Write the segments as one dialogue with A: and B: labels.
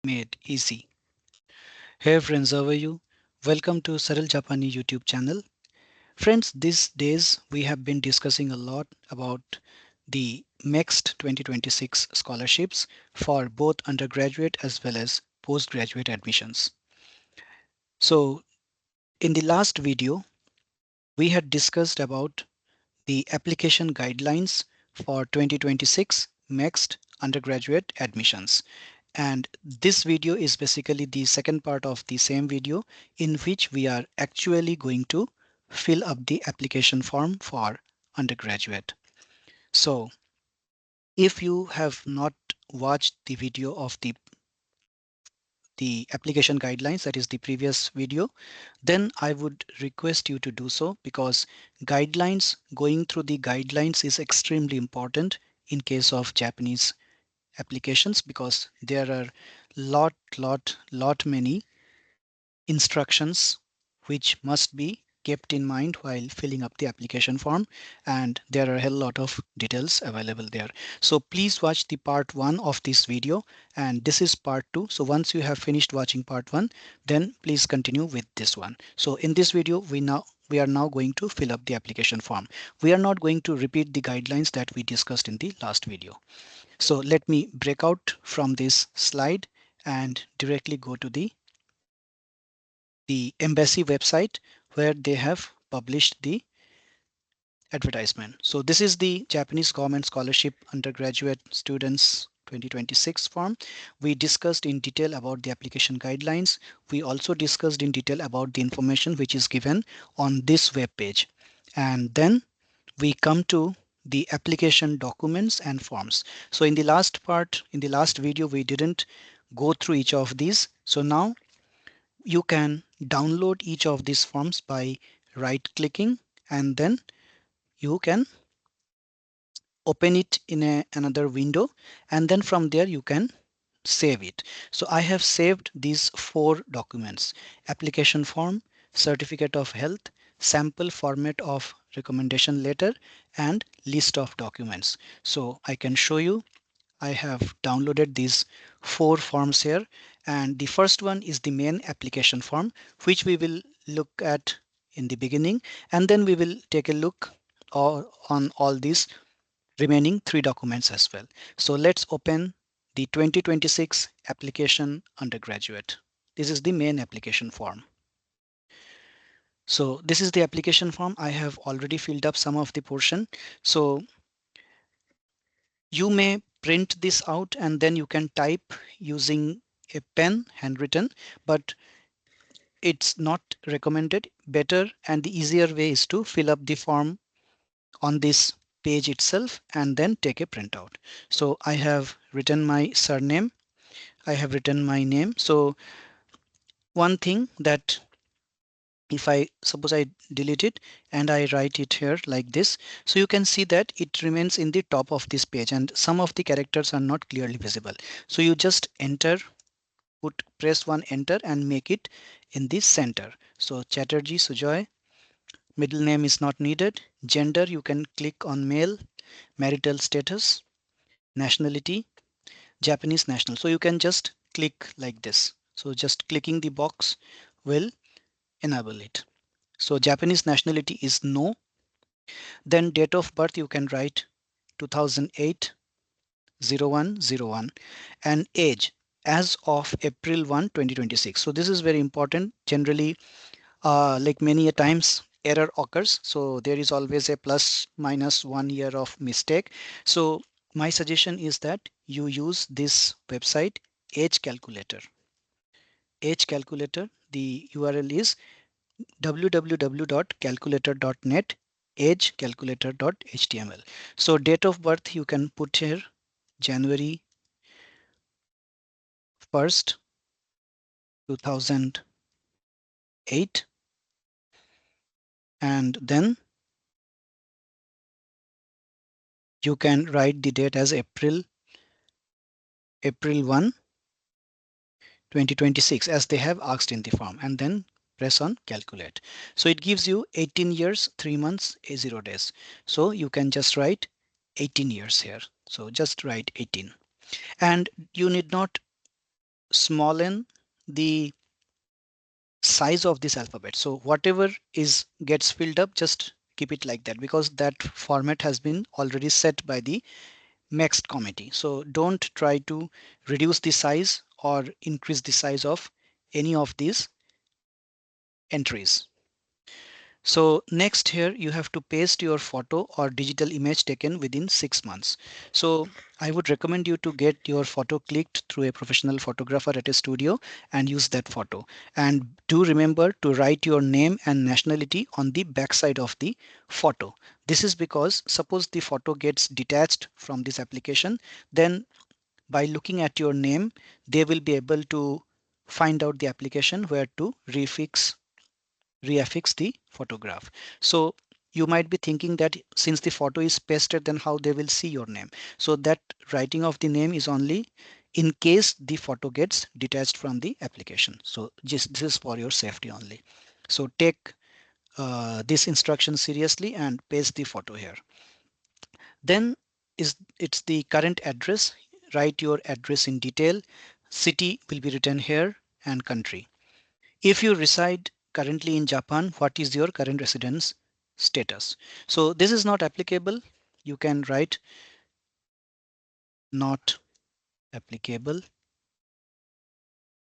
A: made easy. Hey friends, how are you? Welcome to Saral Japani YouTube channel. Friends, these days we have been discussing a lot about the MEXT 2026 scholarships for both undergraduate as well as postgraduate admissions. So in the last video, we had discussed about the application guidelines for 2026 MEXT undergraduate admissions. And this video is basically the second part of the same video in which we are actually going to fill up the application form for undergraduate. So if you have not watched the video of the application guidelines, that is the previous video, then I would request you to do so, because going through the guidelines is extremely important in case of Japanese applications, because there are lot many instructions which must be kept in mind while filling up the application form, and there are a hell lot of details available there. So please watch the part 1 of this video, and this is part 2. So once you have finished watching part 1, then please continue with this one. So in this video we are now going to fill up the application form. We are not going to repeat the guidelines that we discussed in the last video. So let me break out from this slide and directly go to the embassy website where they have published the advertisement. So this is the Japanese Government Scholarship Undergraduate Students 2026 form. We discussed in detail about the application guidelines. We also discussed in detail about the information which is given on this web page. And then we come to the application documents and forms. So in the last video, we didn't go through each of these. So now you can download each of these forms by right clicking, and then you can open it in another window, and then from there you can save it. So I have saved these 4 documents: application form, certificate of health, sample format of recommendation letter, and list of documents. So I can show you. I have downloaded these 4 forms here, and the first one is the main application form, which we will look at in the beginning, and then we will take a look on all these remaining 3 documents as well. So let's open the 2026 application undergraduate. This is the main application form. So this is the application form. I have already filled up some of the portion. So you may print this out and then you can type using a pen, handwritten, but it's not recommended. Better and the easier way is to fill up the form on this page itself and then take a printout. So I have written my surname, I have written my name. So one thing that, if I suppose I delete it and I write it here like this, so you can see that it remains in the top of this page and some of the characters are not clearly visible. So you just press one enter and make it in the center. So Chatterjee Sujoy, middle name is not needed. Gender, you can click on male. Marital status, nationality, Japanese national. So you can just click like this. So just clicking the box will enable it. So Japanese nationality is no. Then date of birth, you can write 2008 0101, and age as of April 1, 2026. So this is very important. Generally, like many a times error occurs. So there is always a plus minus 1 year of mistake. So my suggestion is that you use this website, age calculator. Age calculator, the URL is www.calculator.net, agecalculator.html. So date of birth you can put here January 1st, 2008, and then you can write the date as April 1, 2026, as they have asked in the form, and then press on calculate. So it gives you 18 years, 3 months, 0 days. So you can just write 18 years here. So just write 18. And you need not smallen the size of this alphabet. So whatever is gets filled up, just keep it like that, because that format has been already set by the MEXT committee. So don't try to reduce the size or increase the size of any of these entries. So next here you have to paste your photo or digital image taken within 6 months. So I would recommend you to get your photo clicked through a professional photographer at a studio and use that photo. And do remember to write your name and nationality on the back side of the photo. This is because suppose the photo gets detached from this application, then by looking at your name, they will be able to find out the application where to reaffix the photograph. So you might be thinking that since the photo is pasted, then how they will see your name. So that writing of the name is only in case the photo gets detached from the application. So just this is for your safety only. So take this instruction seriously and paste the photo here. Then is it's the current address. Write your address in detail. City will be written here and country. If you reside currently in Japan, what is your current residence status? So this is not applicable. You can write not applicable,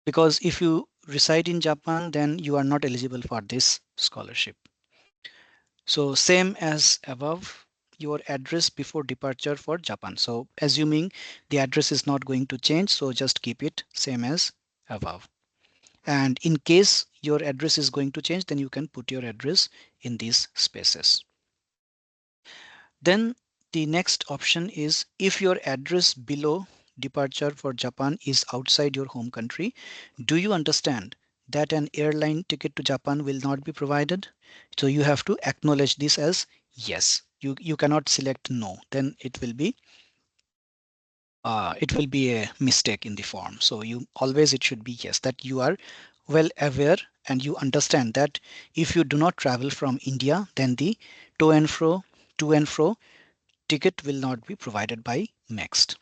A: because if you reside in Japan, then you are not eligible for this scholarship. So same as above, your address before departure for Japan. So assuming the address is not going to change, so just keep it same as above. And in case your address is going to change, then you can put your address in these spaces. Then the next option is if your address below departure for Japan is outside your home country, do you understand that an airline ticket to Japan will not be provided? So you have to acknowledge this as yes. You cannot select no, then it will be a mistake in the form. So you always it should be yes, that you are well aware and you understand that if you do not travel from India, then the to and fro ticket will not be provided by MEXT.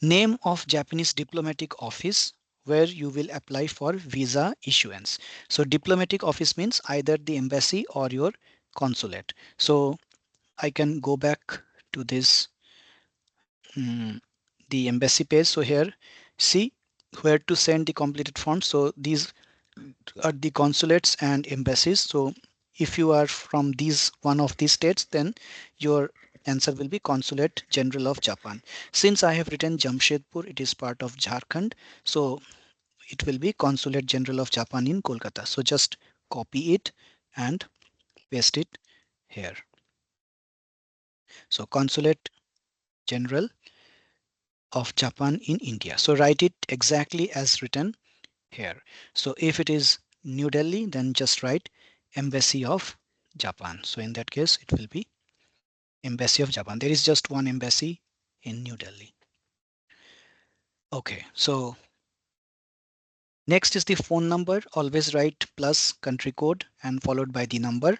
A: Name of Japanese diplomatic office where you will apply for visa issuance. So diplomatic office means either the embassy or your consulate. So I can go back to this the embassy page. So here see where to send the completed form. So these are the consulates and embassies. So if you are from these one of these states, then your answer will be Consulate General of Japan. Since I have written Jamshedpur, it is part of Jharkhand. So it will be Consulate General of Japan in Kolkata. So just copy it and paste it here. So Consulate General of Japan in India. So write it exactly as written here. So if it is New Delhi, then just write Embassy of Japan. So in that case, it will be Embassy of Japan. There is just one embassy in New Delhi. Okay, so next is the phone number. Always write plus country code and followed by the number.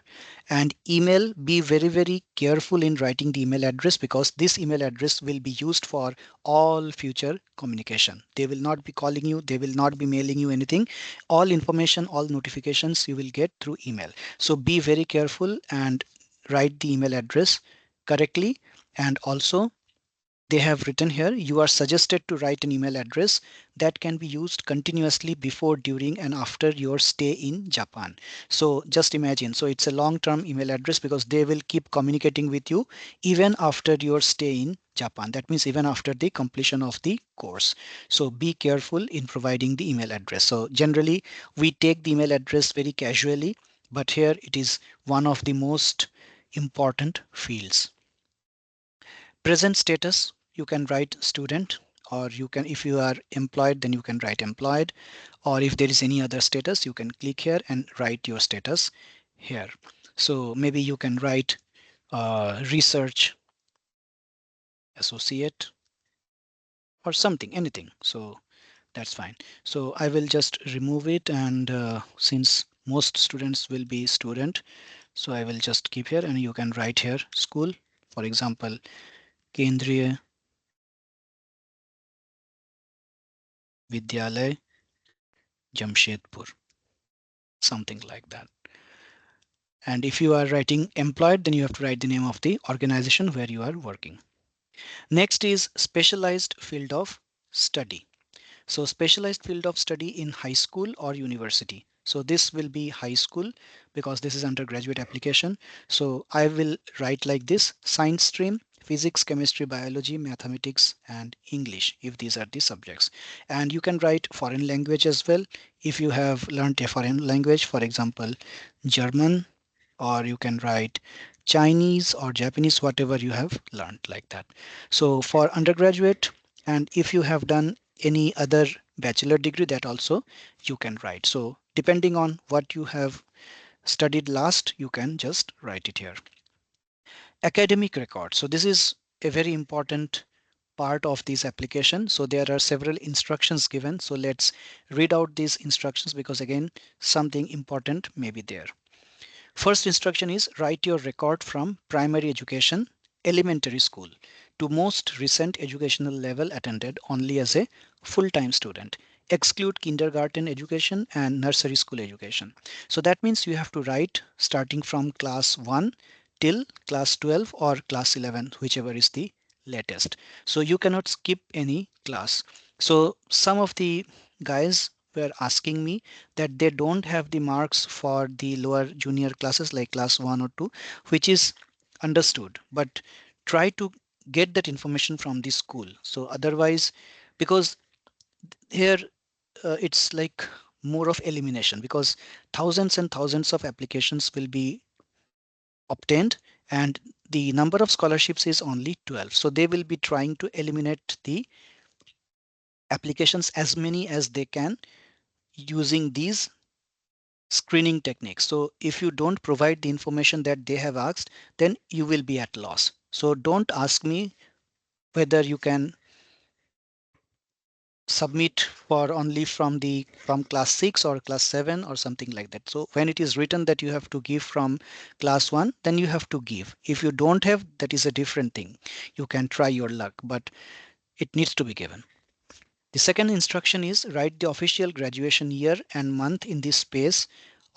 A: And email, be very, very careful in writing the email address, because this email address will be used for all future communication. They will not be calling you. They will not be mailing you anything. All information, all notifications you will get through email. So be very careful and write the email address correctly. And also they have written here, you are suggested to write an email address that can be used continuously before, during, and after your stay in Japan. So just imagine, so it's a long-term email address because they will keep communicating with you even after your stay in Japan. That means even after the completion of the course. So be careful in providing the email address. So generally we take the email address very casually, but here it is one of the most important fields. Present status, you can write student, or you can, if you are employed, then you can write employed, or if there is any other status, you can click here and write your status here. So maybe you can write research associate or something, anything. So that's fine. So I will just remove it, and since most students will be student, so I will just keep here, and you can write here school, for example, Kendriya Vidyalay Jamshedpur, something like that. And if you are writing employed, then you have to write the name of the organization where you are working. Next is specialized field of study. So specialized field of study in high school or university. So this will be high school because this is undergraduate application. So I will write like this: science stream, physics, chemistry, biology, mathematics, and English, if these are the subjects. And you can write foreign language as well. If you have learned a foreign language, for example, German, or you can write Chinese or Japanese, whatever you have learned like that. So for undergraduate, and if you have done any other bachelor degree, that also you can write. So depending on what you have studied last, you can just write it here. Academic record. So this is a very important part of this application. So there are several instructions given. So let's read out these instructions because again, something important may be there. First instruction is write your record from primary education, elementary school, to most recent educational level attended only as a full-time student. Exclude kindergarten education and nursery school education. So that means you have to write starting from class 1 till class 12 or class 11, whichever is the latest. So you cannot skip any class. So some of the guys were asking me that they don't have the marks for the lower junior classes like class 1 or 2, which is understood, but try to get that information from the school. So otherwise, because here it's like more of elimination, because thousands and thousands of applications will be obtained and the number of scholarships is only 12, so they will be trying to eliminate the applications as many as they can using these screening techniques. So if you don't provide the information that they have asked, then you will be at loss. So don't ask me whether you can submit for only from class 6 or class 7 or something like that. So when it is written that you have to give from class 1, then you have to give. If you don't have, that is a different thing. You can try your luck, but it needs to be given. The second instruction is write the official graduation year and month in the space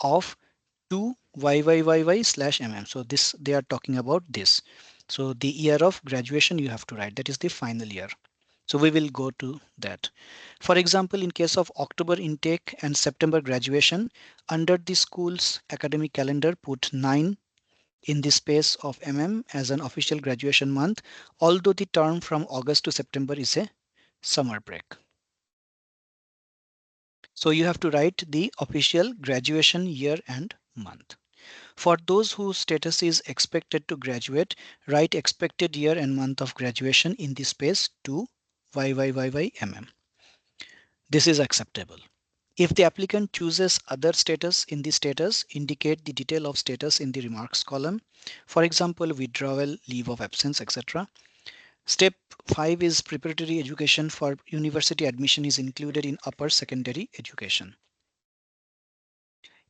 A: of 2 YYYY/mm. So this, they are talking about this. So the year of graduation you have to write, that is the final year. So we will go to that. For example, in case of October intake and September graduation, under the school's academic calendar, put 9 in the space of mm as an official graduation month, although the term from August to September is a summer break. So you have to write the official graduation year and month. For those whose status is expected to graduate, write expected year and month of graduation in the space to YYYYMM. This is acceptable. If the applicant chooses other status in the status, indicate the detail of status in the remarks column. For example, withdrawal, leave of absence, etc. Step 5 is preparatory education for university admission is included in upper secondary education.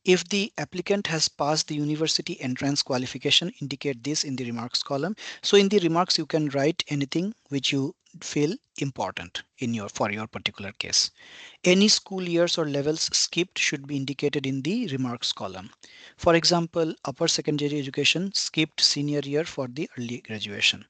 A: If the applicant has passed the university entrance qualification, indicate this in the remarks column. So in the remarks, you can write anything which you feel important in your for your particular case. Any school years or levels skipped should be indicated in the remarks column. For example, upper secondary education skipped senior year for the early graduation.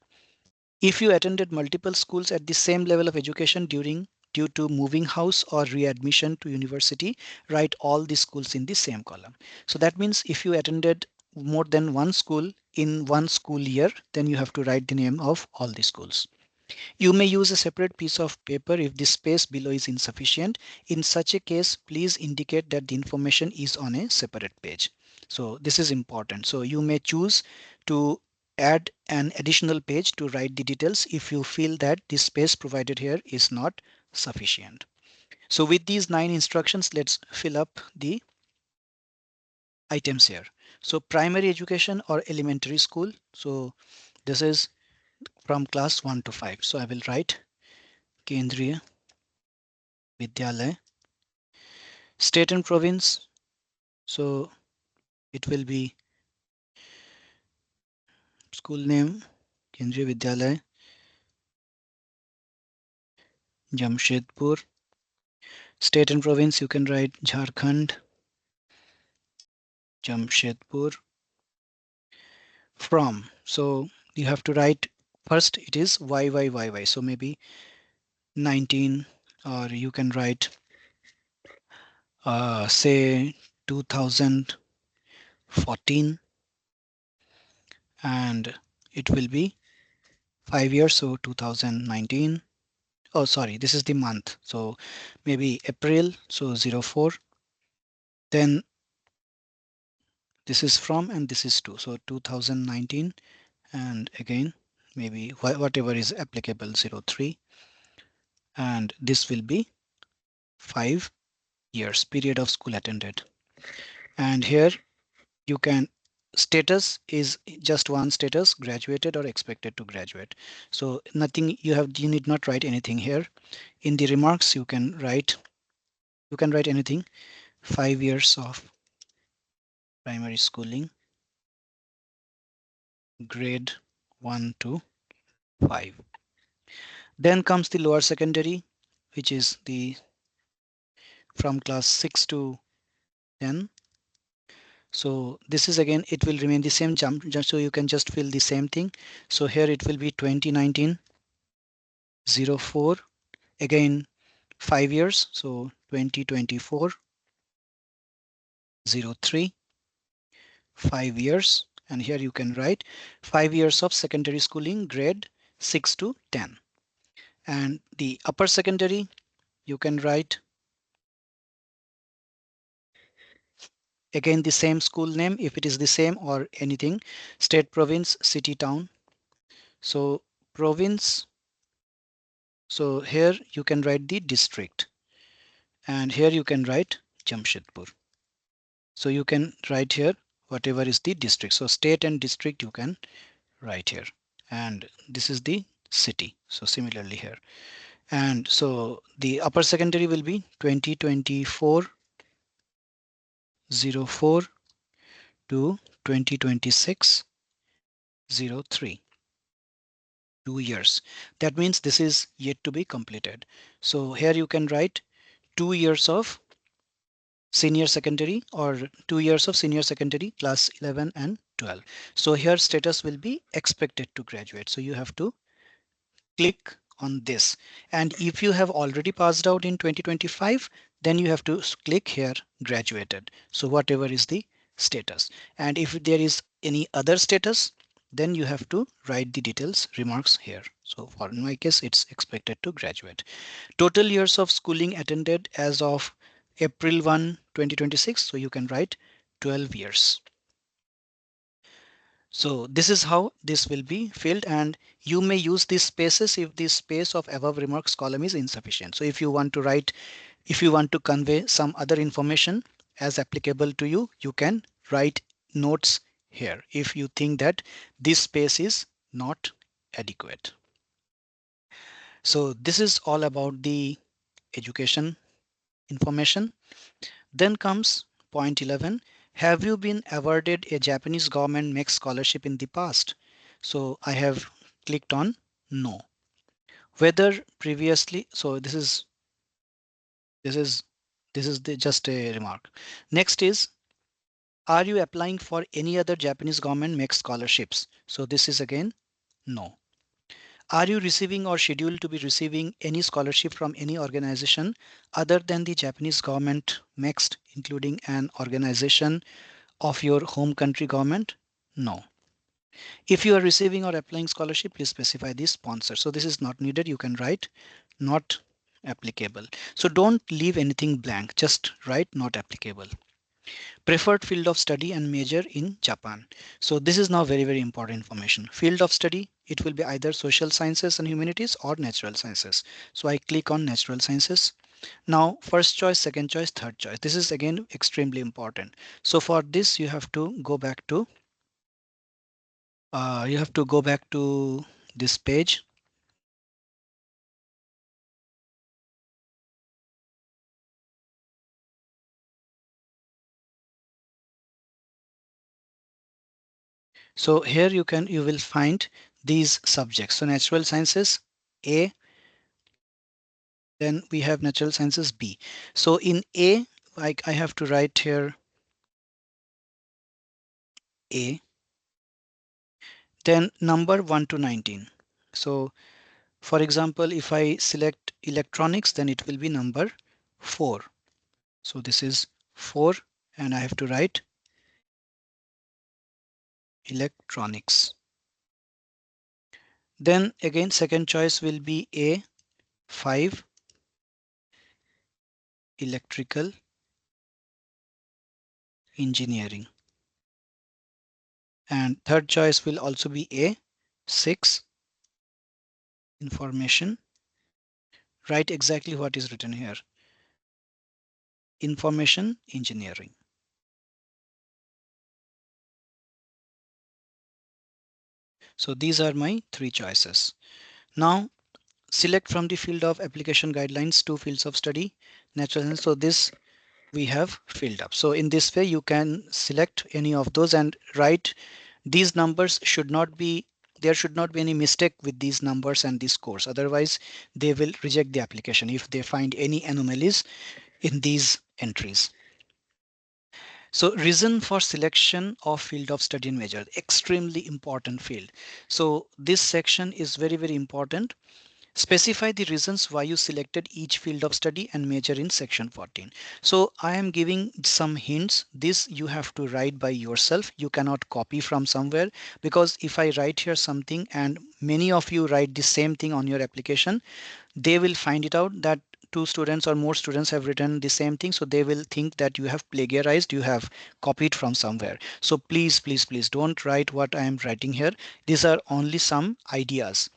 A: If you attended multiple schools at the same level of education due to moving house or readmission to university, write all the schools in the same column. So that means if you attended more than one school in one school year, then you have to write the name of all the schools. You may use a separate piece of paper if the space below is insufficient. In such a case, please indicate that the information is on a separate page. So this is important. So you may choose to add an additional page to write the details if you feel that the space provided here is not sufficient. So with these 9 instructions, let's fill up the items here. So primary education or elementary school. So this is from class 1 to 5. So I will write Kendriya Vidyalaya. State and province, so it will be school name Kendriya Vidyalaya Jamshedpur. State and province, you can write Jharkhand, Jamshedpur. From, so you have to write first it is YYYY, so maybe 19, or you can write say 2014, and it will be 5 years, so 2019. Oh, sorry, this is the month, so maybe April, so 04. Then this is from and this is to, so 2019, and again maybe whatever is applicable, 03, and this will be 5 years period of school attended. And here you can, status is just one status, graduated or expected to graduate. So nothing, you need not write anything here. In the remarks you can write anything. 5 years of primary schooling, grade 1 to 5. Then comes the lower secondary, which is the from class 6 to 10. So this is again, it will remain the same jump, just so you can just fill the same thing. So here it will be 2019 04, again 5 years, so 2024 03, 5 years, and here you can write 5 years of secondary schooling, grade 6 to 10. And the upper secondary, you can write again the same school name if it is the same, or anything, state, province, city, town. So province, so here you can write the district, and here you can write Jamshedpur. So you can write here whatever is the district. So state and district you can write here, and this is the city. So similarly here, and so the upper secondary will be 2024 04 to 2026 03. 2 years. That means this is yet to be completed. So here you can write 2 years of senior secondary, or 2 years of senior secondary, class 11 and 12. So here status will be expected to graduate. So you have to click on this. And if you have already passed out in 2025, then you have to click here graduated. So whatever is the status. And if there is any other status, then you have to write the details remarks here. So for in my case, it's expected to graduate. Total years of schooling attended as of April 1, 2026. So you can write 12 years. So this is how this will be filled, and you may use these spaces if the space of above remarks column is insufficient. So if you want to write, if you want to convey some other information as applicable to you, you can write notes here if you think that this space is not adequate. So this is all about the education information. Then comes point 11. Have you been awarded a Japanese government MEXT scholarship in the past? So I have clicked on no. Whether previously, so this is just a remark. Next is, are you applying for any other Japanese government MEXT scholarships? So this is again no. Are you receiving or scheduled to be receiving any scholarship from any organization other than the Japanese government MEXT, including an organization of your home country government? No. If you are receiving or applying scholarship, please specify the sponsor. So this is not needed. You can write not applicable. So don't leave anything blank. Just write not applicable. Preferred field of study and major in Japan. So this is now very, very important information. Field of study, it will be either social sciences and humanities or natural sciences. So I click on natural sciences. Now first choice, second choice, third choice. This is again extremely important. So for this you have to go back to this page. So here you will find these subjects. So natural sciences, A, Then we have natural sciences B. So in A, like I have to write here A, then number 1 to 19. So for example, if I select electronics, then it will be number 4. So this is 4 and I have to write electronics. Then again, second choice will be A, 5, electrical engineering. And third choice will also be A, 6, information. Write exactly what is written here. Information engineering. So these are my 3 choices. Now select from the field of application guidelines 2 fields of study, natural science. So this we have filled up. So in this way you can select any of those and write these numbers. Should not be There should not be any mistake with these numbers and this course, otherwise they will reject the application if they find any anomalies in these entries. So reason for selection of field of study and major, extremely important field. So this section is very important. Specify the reasons why you selected each field of study and major in section 14. So I am giving some hints. This you have to write by yourself. You cannot copy from somewhere, because if I write here something and many of you write the same thing on your application, they will find it out that two students or more students have written the same thing, so they will think that you have plagiarized, you have copied from somewhere. So please don't write what I am writing here. These are only some ideas.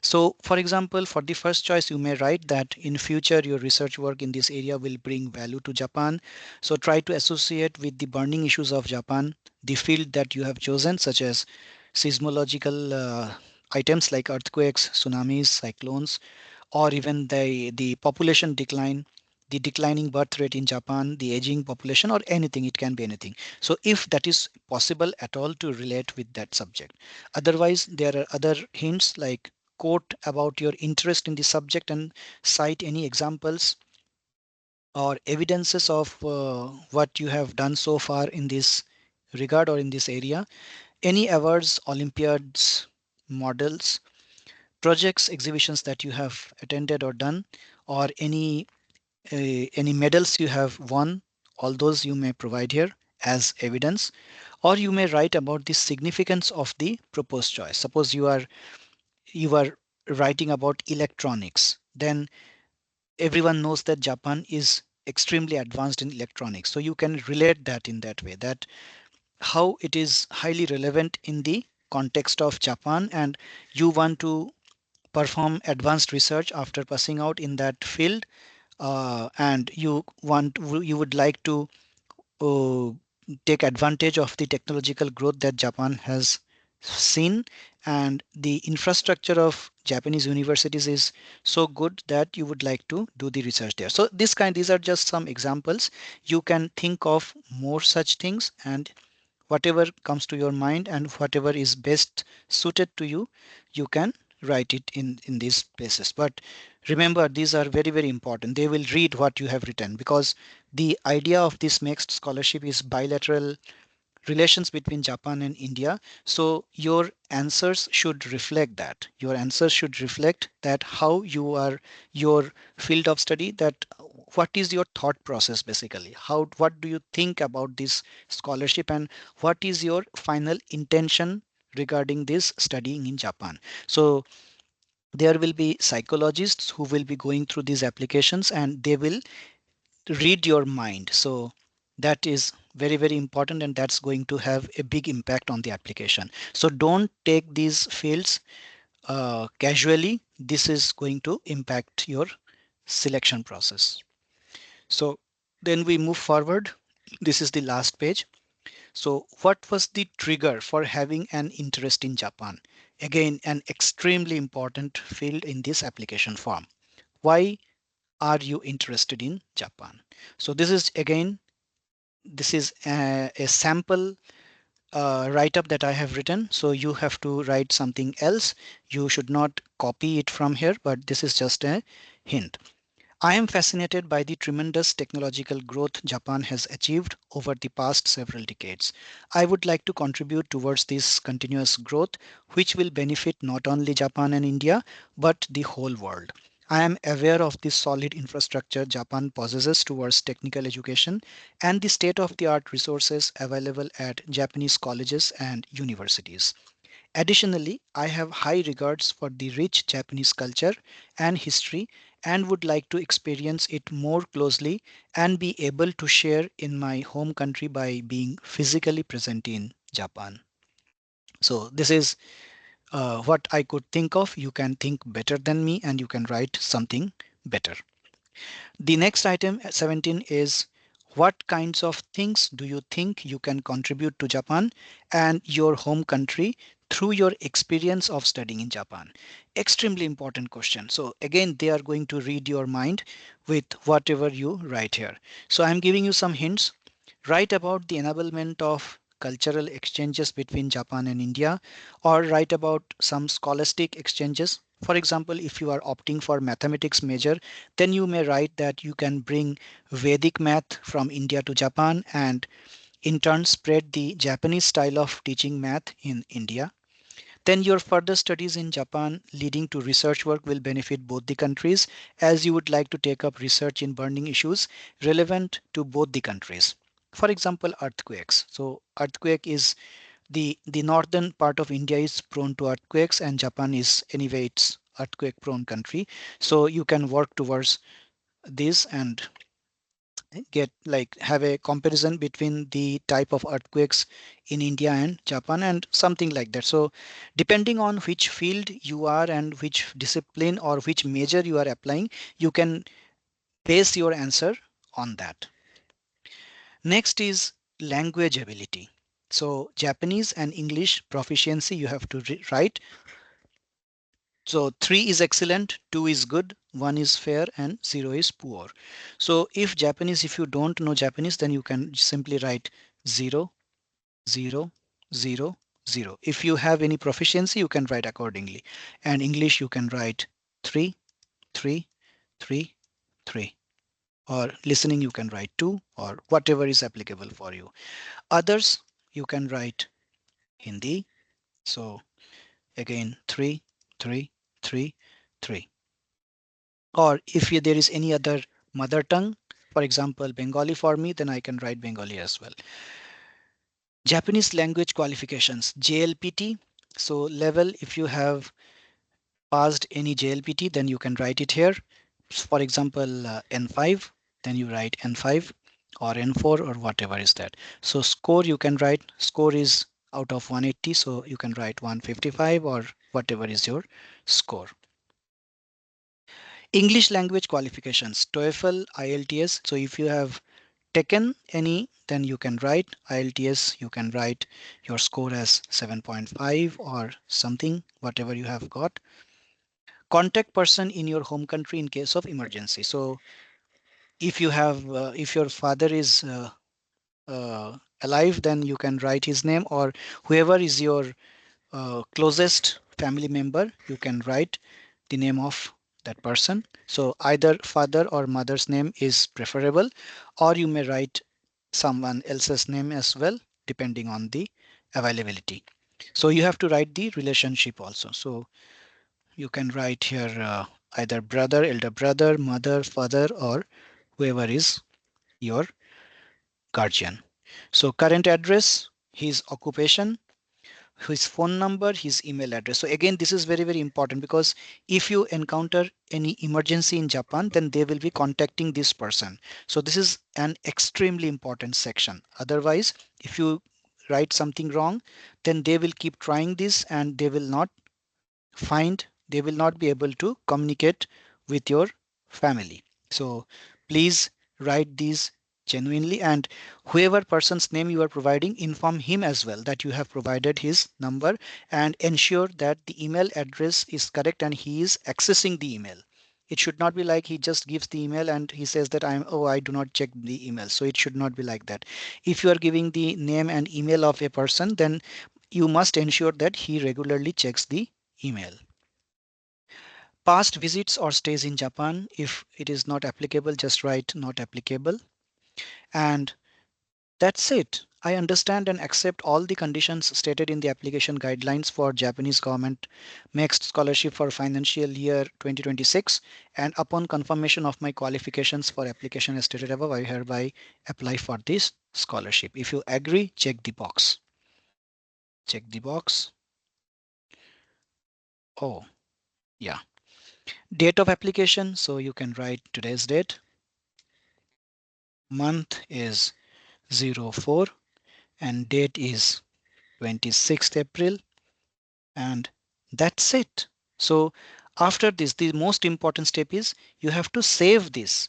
A: So for example, for the first choice you may write that in future your research work in this area will bring value to Japan. So try to associate with the burning issues of Japan the field that you have chosen, such as seismological items like earthquakes, tsunamis, cyclones, or even the population decline, the declining birth rate in Japan, the aging population, or anything. It can be anything. So if that is possible at all to relate with that subject. Otherwise, there are other hints like quote about your interest in the subject and cite any examples or evidences of what you have done so far in this regard or in this area. Any awards, Olympiads, models, projects, exhibitions that you have attended or done, or any medals you have won. All those you may provide here as evidence. Or you may write about the significance of the proposed choice. Suppose you are writing about electronics, then everyone knows that Japan is extremely advanced in electronics, so you can relate that in that way, that how it is highly relevant in the context of Japan, and you want to perform advanced research after passing out in that field, and you would like to uh, take advantage of the technological growth that Japan has seen, and the infrastructure of Japanese universities is so good that you would like to do the research there. So these are just some examples. You can think of more such things, and whatever comes to your mind and whatever is best suited to you, you can write it in these places. But remember, these are very important. They will read what you have written, because the idea of this MEXT scholarship is bilateral relations between Japan and India. So your answers should reflect that. Your answers should reflect that how you are, your field of study, that what is your thought process basically? What do you think about this scholarship, and what is your final intention regarding this studying in Japan? So there will be psychologists who will be going through these applications and they will read your mind. So that is very important, and that's going to have a big impact on the application. So don't take these fields casually. This is going to impact your selection process. So then we move forward. This is the last page. So what was the trigger for having an interest in Japan? Again, an extremely important field in this application form. Why are you interested in Japan? So this is a sample write-up that I have written. So you have to write something else. You should not copy it from here, but this is just a hint. I am fascinated by the tremendous technological growth Japan has achieved over the past several decades. I would like to contribute towards this continuous growth, which will benefit not only Japan and India, but the whole world. I am aware of the solid infrastructure Japan possesses towards technical education and the state of the art resources available at Japanese colleges and universities. Additionally, I have high regards for the rich Japanese culture and history and would like to experience it more closely and be able to share in my home country by being physically present in Japan. So, this is what I could think of. You can think better than me and you can write something better. The next item, 17, is what kinds of things do you think you can contribute to Japan and your home country through your experience of studying in Japan? Extremely important question. So again, they are going to read your mind with whatever you write here. So I'm giving you some hints. Write about the enablement of cultural exchanges between Japan and India, or write about some scholastic exchanges. For example, if you are opting for mathematics major, then you may write that you can bring Vedic math from India to Japan and in turn spread the Japanese style of teaching math in India. Then your further studies in Japan leading to research work will benefit both the countries as you would like to take up research in burning issues relevant to both the countries. For example, earthquakes. So earthquake is the northern part of India is prone to earthquakes and Japan is anyway it's earthquake prone country. So you can work towards this and get like have a comparison between the type of earthquakes in India and Japan and something like that. So depending on which field you are and which discipline or which major you are applying, you can base your answer on that. Next is language ability. So Japanese and English proficiency you have to write. So 3 is excellent, 2 is good, 1 is fair, and 0 is poor. So if Japanese, if you don't know Japanese, then you can simply write 0, 0, 0, 0. If you have any proficiency, you can write accordingly. And English, you can write 3, 3, 3, 3. Or listening, you can write 2 or whatever is applicable for you. Others, you can write Hindi. So again, 3, 3, 3, 3. Or if there is any other mother tongue, for example, Bengali for me, then I can write Bengali as well. Japanese language qualifications, JLPT. So level, if you have passed any JLPT, then you can write it here. For example, N5, then you write N5 or N4 or whatever is that. So score you can write, score is out of 180, so you can write 155 or whatever is your score. English language qualifications, TOEFL, IELTS. So if you have taken any, then you can write IELTS, you can write your score as 7.5 or something, whatever you have got. Contact person in your home country in case of emergency. So if you have, if your father is alive, then you can write his name or whoever is your closest family member, you can write the name of that person. So either father or mother's name is preferable, or you may write someone else's name as well, depending on the availability. So you have to write the relationship also. So you can write here either brother, elder brother, mother, father, or whoever is your guardian. So current address, his occupation, his phone number, his email address. So again, this is very, very important because if you encounter any emergency in Japan, then they will be contacting this person. So this is an extremely important section. Otherwise, if you write something wrong, then they will keep trying this and they will not be able to communicate with your family. So please write these genuinely, and whoever person's name you are providing, inform him as well that you have provided his number and ensure that the email address is correct and he is accessing the email. It should not be like he just gives the email and he says that I do not check the email. So it should not be like that. If you are giving the name and email of a person, then you must ensure that he regularly checks the email. Past visits or stays in Japan, if it is not applicable, just write not applicable. And that's it. I understand and accept all the conditions stated in the application guidelines for Japanese government MEXT scholarship for financial year 2026. And upon confirmation of my qualifications for application as stated above, I hereby apply for this scholarship. If you agree, check the box. Check the box. Oh, yeah. Date of application. So you can write today's date. Month is 04 and date is 26th April, and that's it. So after this, the most important step is you have to save this.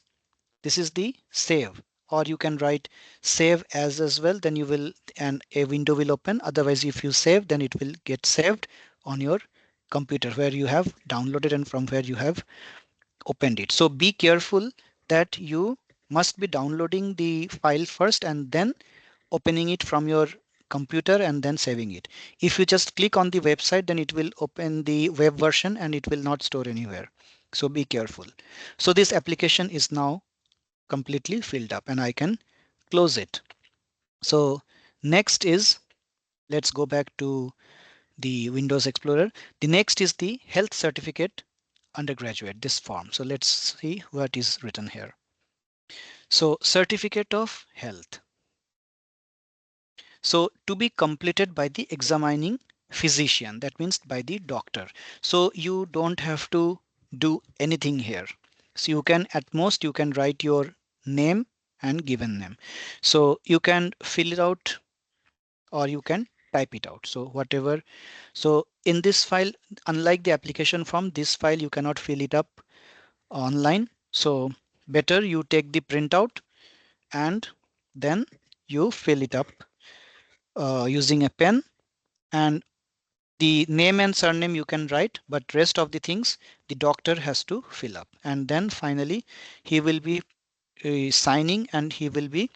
A: This is the save, or you can write save as well, then you will, and a window will open. Otherwise, if you save, then it will get saved on your computer where you have downloaded and from where you have opened it. So be careful that you must be downloading the file first and then opening it from your computer and then saving it. If you just click on the website, then it will open the web version and it will not store anywhere. So be careful. So this application is now completely filled up and I can close it. So next is, let's go back to the Windows Explorer. The next is the health certificate undergraduate, this form. So let's see what is written here. So certificate of health. So to be completed by the examining physician, that means by the doctor. So you don't have to do anything here. So you can, at most you can write your name and given name. So you can fill it out or you can type it out. So whatever. So in this file, unlike the application form, this file you cannot fill it up online. So better you take the printout and then you fill it up using a pen, and the name and surname you can write, but rest of the things the doctor has to fill up. And then finally he will be signing and he will be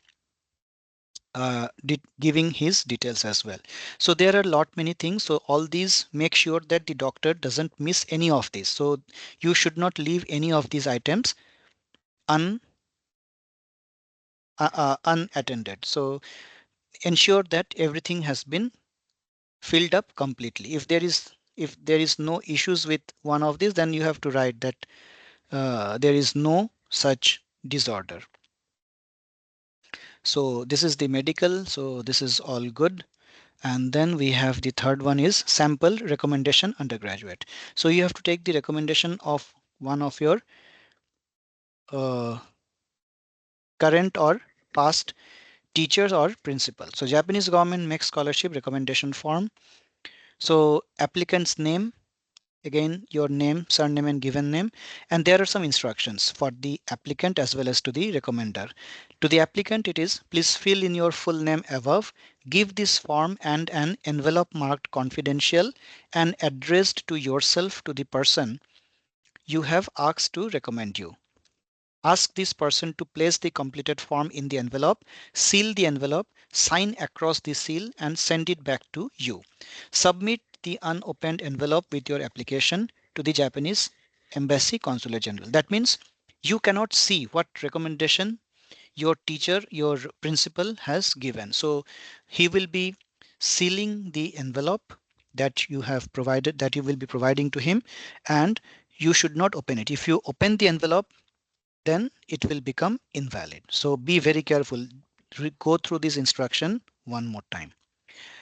A: giving his details as well. So there are a lot many things. So all these, make sure that the doctor doesn't miss any of this. So you should not leave any of these items un unattended. So ensure that everything has been filled up completely. If there is no issues with one of these, then you have to write that there is no such disorder. So this is the medical, so this is all good. And then we have the third one is sample recommendation undergraduate. So you have to take the recommendation of one of your uh, current or past teachers or principal. So Japanese government makes scholarship recommendation form. So applicant's name, again your name, surname and given name, and there are some instructions for the applicant as well as to the recommender. To the applicant it is, please fill in your full name above, give this form and an envelope marked confidential and addressed to yourself to the person you have asked to recommend you. Ask this person to place the completed form in the envelope, seal the envelope, sign across the seal and send it back to you. Submit the unopened envelope with your application to the Japanese Embassy Consulate General. That means you cannot see what recommendation your teacher, your principal has given. So he will be sealing the envelope that you have provided, that you will be providing to him, and you should not open it. If you open the envelope, then it will become invalid. So be very careful. Go through this instruction one more time.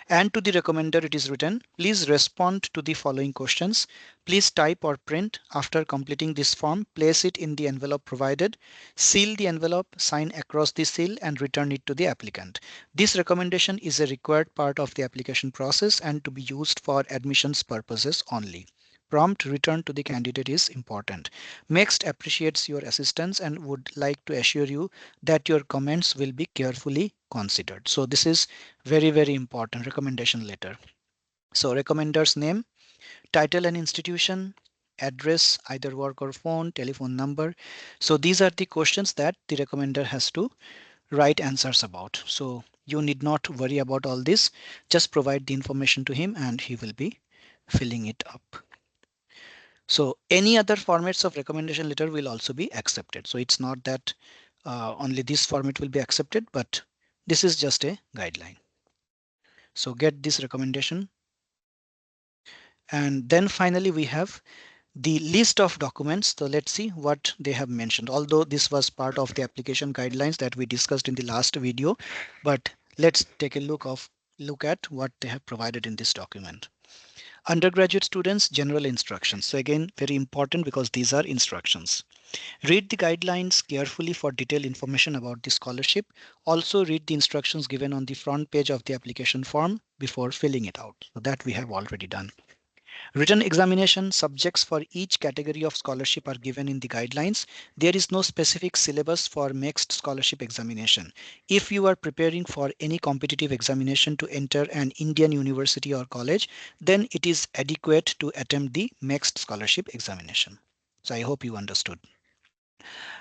A: And to the recommender it is written, please respond to the following questions. Please type or print after completing this form, place it in the envelope provided, seal the envelope, sign across the seal and return it to the applicant. This recommendation is a required part of the application process and to be used for admissions purposes only. Prompt return to the candidate is important. MEXT appreciates your assistance and would like to assure you that your comments will be carefully considered. So this is very, very important recommendation letter. So recommender's name, title and institution, address, either work or phone, telephone number. So these are the questions that the recommender has to write answers about. So you need not worry about all this. Just provide the information to him and he will be filling it up. So any other formats of recommendation letter will also be accepted. So it's not that only this format will be accepted, but this is just a guideline. So get this recommendation. And then finally we have the list of documents. So let's see what they have mentioned. Although this was part of the application guidelines that we discussed in the last video, but let's take a look at what they have provided in this document. Undergraduate students general instructions. So again, very important because these are instructions. Read the guidelines carefully for detailed information about the scholarship. Also read the instructions given on the front page of the application form before filling it out. So that we have already done. Written examination subjects for each category of scholarship are given in the guidelines. There is no specific syllabus for MEXT scholarship examination. If you are preparing for any competitive examination to enter an Indian university or college, then it is adequate to attempt the MEXT scholarship examination. So I hope you understood.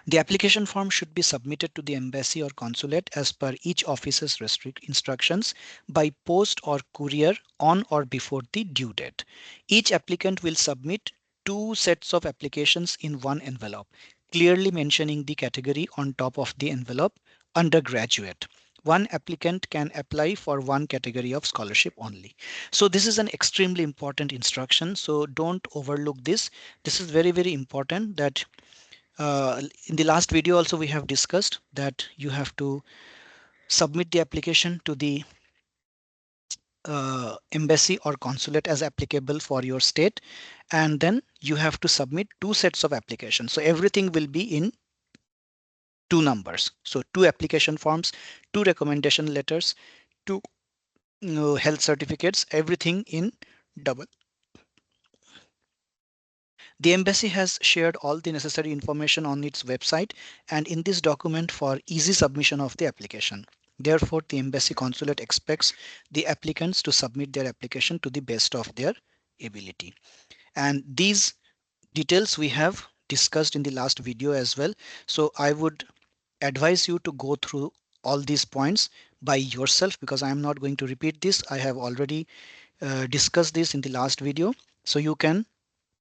A: The application form should be submitted to the embassy or consulate as per each officer's instructions by post or courier on or before the due date. Each applicant will submit two sets of applications in one envelope, clearly mentioning the category on top of the envelope: undergraduate. One applicant can apply for one category of scholarship only. So this is an extremely important instruction. So don't overlook this. This is very, very important that in the last video also we have discussed that you have to submit the application to the embassy or consulate as applicable for your state, and then you have to submit two sets of applications. So everything will be in two numbers. So two application forms, two recommendation letters, two health certificates, everything in double. The embassy has shared all the necessary information on its website and in this document for easy submission of the application. Therefore, the embassy consulate expects the applicants to submit their application to the best of their ability. And these details we have discussed in the last video as well. So I would advise you to go through all these points by yourself because I am not going to repeat this. I have already discussed this in the last video. So you can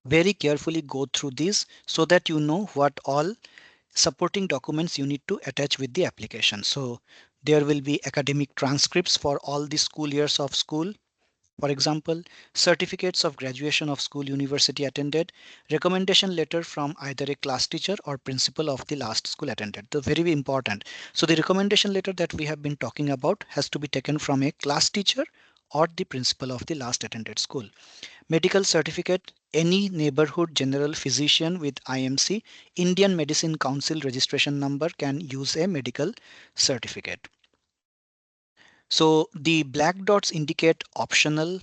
A: very carefully go through this so that you know what all supporting documents you need to attach with the application. So there will be academic transcripts for all the school years of school. For example, certificates of graduation of school university attended, recommendation letter from either a class teacher or principal of the last school attended. The very important. So the recommendation letter that we have been talking about has to be taken from a class teacher or the principal of the last attended school. Medical certificate, any neighborhood general physician with IMC, Indian Medicine Council registration number can use a medical certificate. So the black dots indicate optional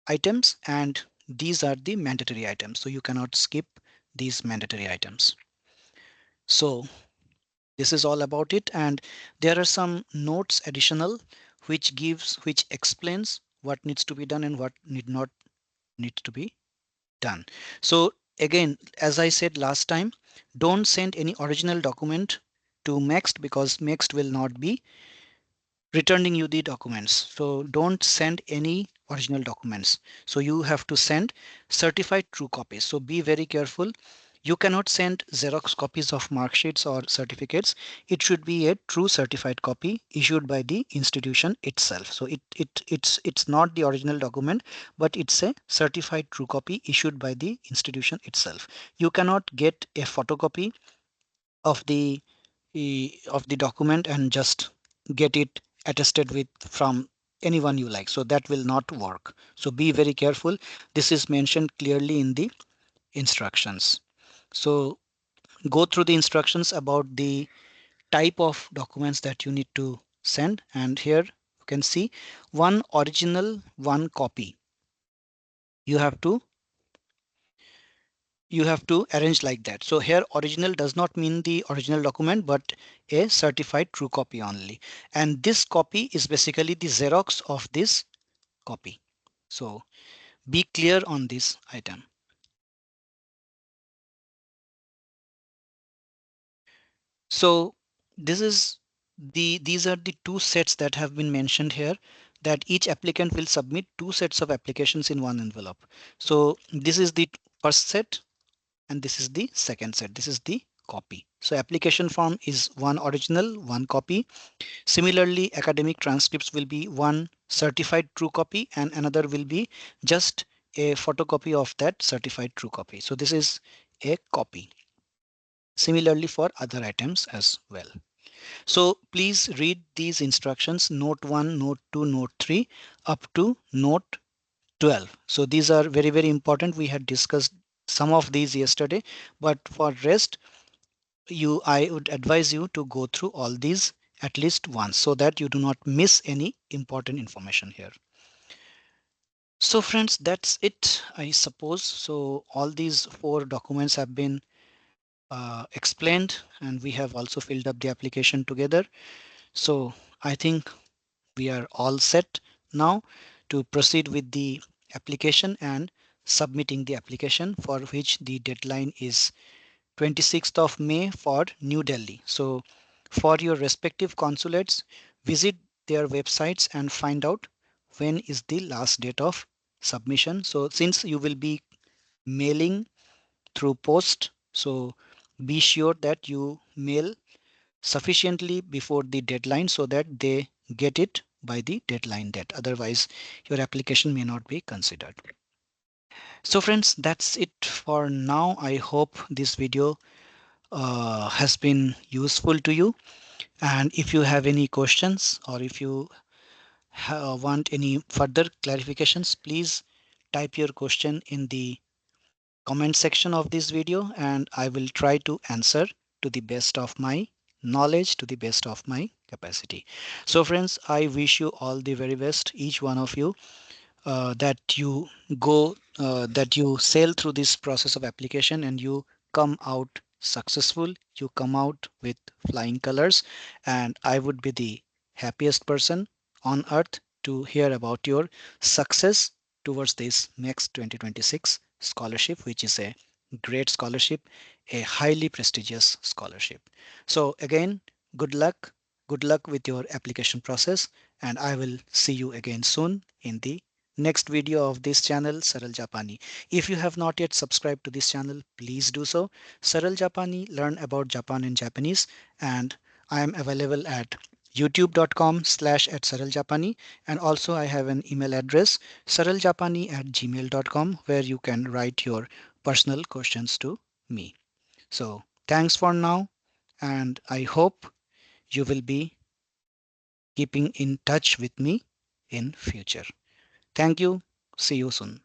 A: items and these are the mandatory items. So you cannot skip these mandatory items. So this is all about it. And there are some notes additional which explains what needs to be done and what need to be done. So again, as I said last time, don't send any original document to MEXT because MEXT will not be returning you the documents. So don't send any original documents. So you have to send certified true copies. So be very careful. You cannot send Xerox copies of mark sheets or certificates. It should be a true certified copy issued by the institution itself. So it's not the original document, but it's a certified true copy issued by the institution itself. You cannot get a photocopy of the document and just get it attested with from anyone you like. So that will not work. So be very careful. This is mentioned clearly in the instructions. So go through the instructions about the type of documents that you need to send. And here you can see one original, one copy. You have to arrange like that. So here original does not mean the original document, but a certified true copy only. And this copy is basically the Xerox of this copy. So be clear on this item. So these are the two sets that have been mentioned here, that each applicant will submit two sets of applications in one envelope. So this is the first set and this is the second set. This is the copy. So application form is one original, one copy. Similarly, academic transcripts will be one certified true copy and another will be just a photocopy of that certified true copy. So this is a copy. Similarly for other items as well. So please read these instructions, note 1, note 2, note 3 up to note 12. So these are very, very important. We had discussed some of these yesterday, but for rest, I would advise you to go through all these at least once so that you do not miss any important information here. So friends, that's it, I suppose. So all these four documents have been explained and we have also filled up the application together. So I think we are all set now to proceed with the application and submitting the application, for which the deadline is 26th of May for New Delhi. So for your respective consulates, visit their websites and find out when is the last date of submission. So since you will be mailing through post, so be sure that you mail sufficiently before the deadline so that they get it by the deadline date. Otherwise, your application may not be considered. So friends, that's it for now. I hope this video has been useful to you. And if you have any questions or if you want any further clarifications, please type your question in the comment section of this video and I will try to answer to the best of my knowledge, to the best of my capacity. So friends, I wish you all the very best, each one of you, that you that you sail through this process of application and you come out successful, you come out with flying colors, and I would be the happiest person on earth to hear about your success towards this MEXT 2026 scholarship, which is a great scholarship, a highly prestigious scholarship. So again, good luck, good luck with your application process, and I will see you again soon in the next video of this channel, Saral Japani. If you have not yet subscribed to this channel, please do so. Saral Japani, learn about Japan in Japanese, and I am available at youtube.com/@saraljapani, and also I have an email address saraljapani@gmail.com where you can write your personal questions to me. So thanks for now, and I hope you will be keeping in touch with me in future. Thank you. See you soon.